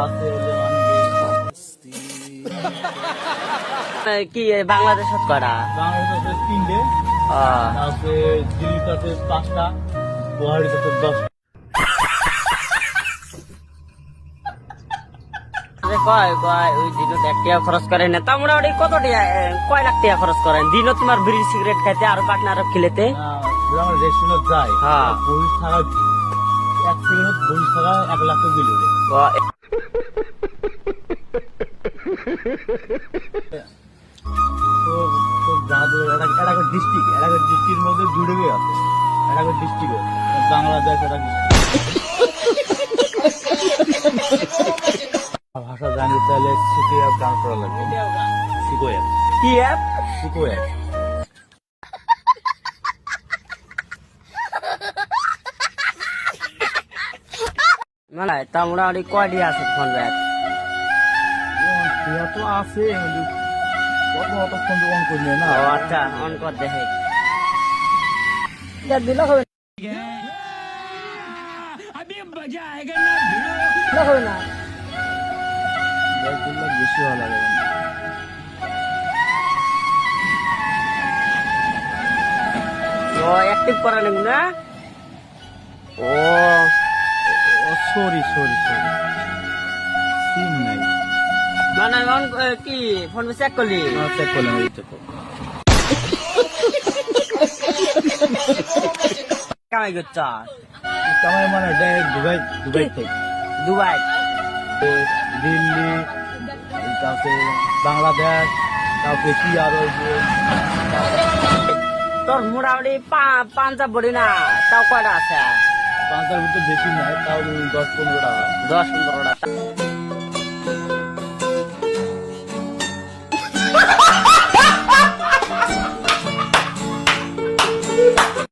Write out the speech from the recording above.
আছে কি বাংলাদেশত করা বাংলাদেশে 3টে, আছে দিল্লিতে 5টা, গুয়াহাটিতে 10টা। কয় কয় ওই দিনত 1 টাকা খরচ করেন না, তা মোটামুটি কত টাকা কয় লাখ টাকা খরচ করেন দিনত তোমার বিড়ি সিগারেট খাইতে আর পাটনা আর খেলেতে? আমরা রেস্টুরেন্ট যাই, হ্যাঁ, বহিষ থাকা 1 সেকেন্ড বহিষ থাকা 1 লাখ বিল উঠে। তো এটা ডিস্ট্রিক্টের মধ্যে জুড়ে আছে, এটা ডিস্ট্রিক্ট বাংলাদেশ, এটা ভাষা জানতে চাইলে সিটি অ্যাপ ডাউন করা লাগবে। সিকো অ্যাপ। কি অ্যাপ? সিকো অ্যাপ। মানে তা মোটামুটি কয় টাকা আছে ফোন ব্যাগ? এটা তো আছে, কত ফোন অন করলে না। ও আচ্ছা, অন কর দেখে দিলে হবে না। বেশি ভালো লাগে। ও অ্যাক্টিভ করা নেব না। ও সরি সিম নাই, মানে কি ফোন চেক করলি? চেক করলাম, এই চেক কামাই করছ? কামাই মানে ডাইরেক্ট দুবাই থেকে, দুবাই, দিল্লি, তারপরে বাংলাদেশ, তারপরে কি আরো তোর মোটামুটি পাঞ্জাব বলি না, তাও কয়টা আছে? 5টার ভিতরে বেশি নাই, তাও 10-15টা হয়। 10-15টা।